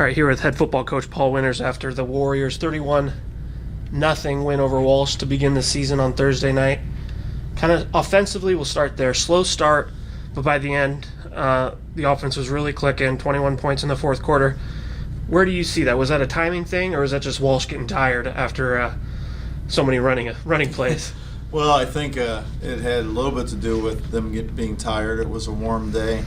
All right, here with head football coach Paul Winters after the Warriors 31-0 win over Walsh to begin the season on Thursday night. Kind of offensively, we'll start there. Slow start, but by the end, the offense was really clicking, 21 points in the fourth quarter. Where do you see that? Was that a timing thing, or was that just Walsh getting tired after so many running plays? Well, I think it had a little bit to do with them being tired. It was a warm day.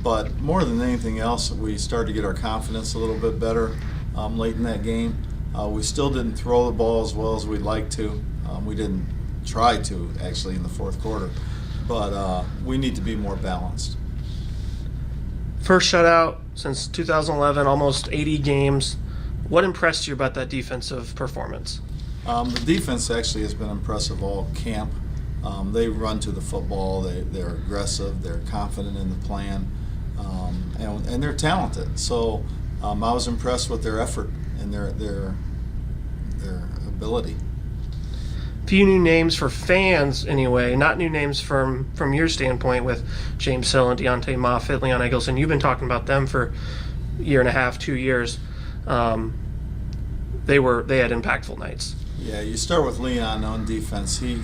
But more than anything else, we started to get our confidence a little bit better late in that game. We still didn't throw the ball as well as we'd like to. We didn't try to, actually, in the fourth quarter. But we need to be more balanced. First shutout since 2011, almost 80 games. What impressed you about that defensive performance? The defense actually has been impressive all camp. They run to the football. They're aggressive. They're confident in the plan, and they're talented. So I was impressed with their effort and their ability. Few new names for fans, anyway. Not new names from your standpoint with James Hill and Deontay Moffitt, Leon Eggleston. You've been talking about them for a year and a half, 2 years. They had impactful nights. Yeah, you start with Leon on defense. He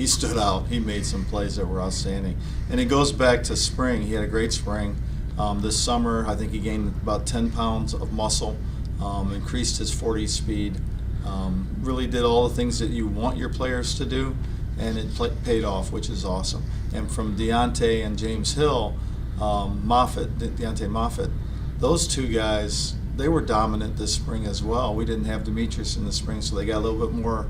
stood out. He made some plays that were outstanding. And it goes back to spring. He had a great spring. This summer, I think he gained about 10 pounds of muscle, increased his 40 speed, really did all the things that you want your players to do, and it paid off, which is awesome. And from Deontay and James Hill, Deontay Moffitt, those two guys, they were dominant this spring as well. We didn't have Demetrius in the spring, so they got a little bit more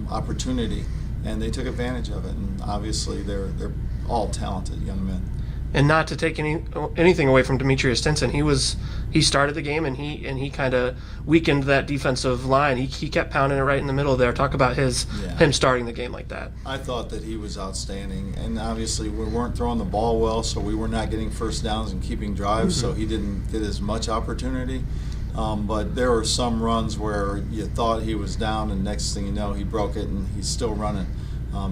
opportunity, and they took advantage of it. And obviously, they're all talented young men. And not to take anything away from Demetrius Stinson, he started the game and he kind of weakened that defensive line. He kept pounding it right in the middle there. Talk about him starting the game like that. I thought that he was outstanding, and obviously we weren't throwing the ball well, so we were not getting first downs and keeping drives, so he didn't get as much opportunity. But there were some runs where you thought he was down, and next thing you know, he broke it and he's still running.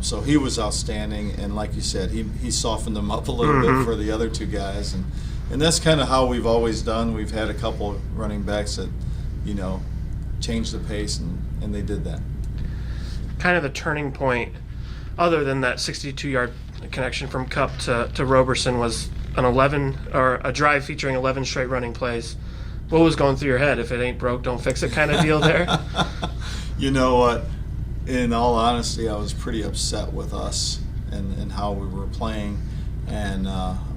So he was outstanding, and like you said, he softened them up a little bit for the other two guys, and that's kind of how we've always done. We've had a couple of running backs that, changed the pace, and they did that. Kind of the turning point, other than that 62-yard connection from Cup to Roberson, was a drive featuring 11 straight running plays. What was going through your head? If it ain't broke, don't fix it kind of deal there? You know what? In all honesty, I was pretty upset with us and how we were playing, and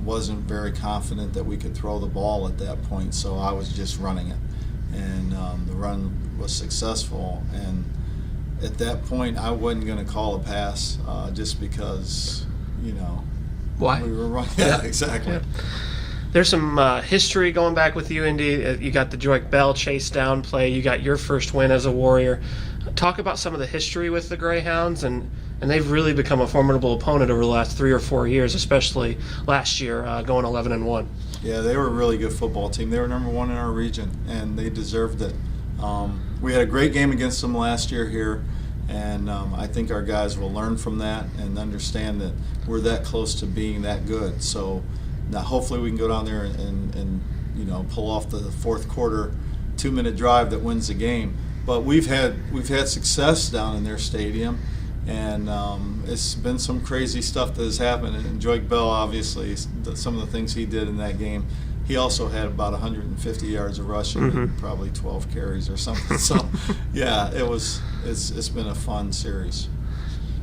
wasn't very confident that we could throw the ball at that point, so I was just running it. And the run was successful, and at that point I wasn't going to call a pass just because, Why? we were running. Yeah, exactly. Yeah. There's some history going back with you, Indy. You got the Joique Bell chase down play. You got your first win as a Warrior. Talk about some of the history with the Greyhounds, and they've really become a formidable opponent over the last 3 or 4 years, especially last year, going 11-1. Yeah, they were a really good football team. They were number one in our region, and they deserved it. We had a great game against them last year here, and I think our guys will learn from that and understand that we're that close to being that good. So now hopefully we can go down there and pull off the fourth quarter 2-minute drive that wins the game. But we've had success down in their stadium, and it's been some crazy stuff that has happened. And Joique Bell, obviously, some of the things he did in that game, he also had about 150 yards of rushing, and probably 12 carries or something. So, yeah, it's been a fun series.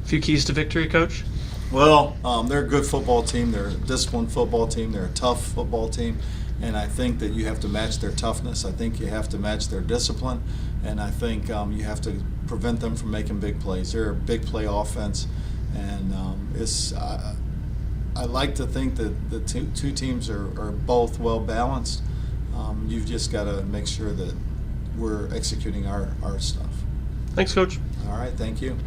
A few keys to victory, Coach? Well, they're a good football team. They're a disciplined football team. They're a tough football team. And I think that you have to match their toughness. I think you have to match their discipline. And I think you have to prevent them from making big plays. They're a big play offense. And I like to think that the two teams are both well balanced. You've just got to make sure that we're executing our stuff. Thanks, Coach. All right, thank you.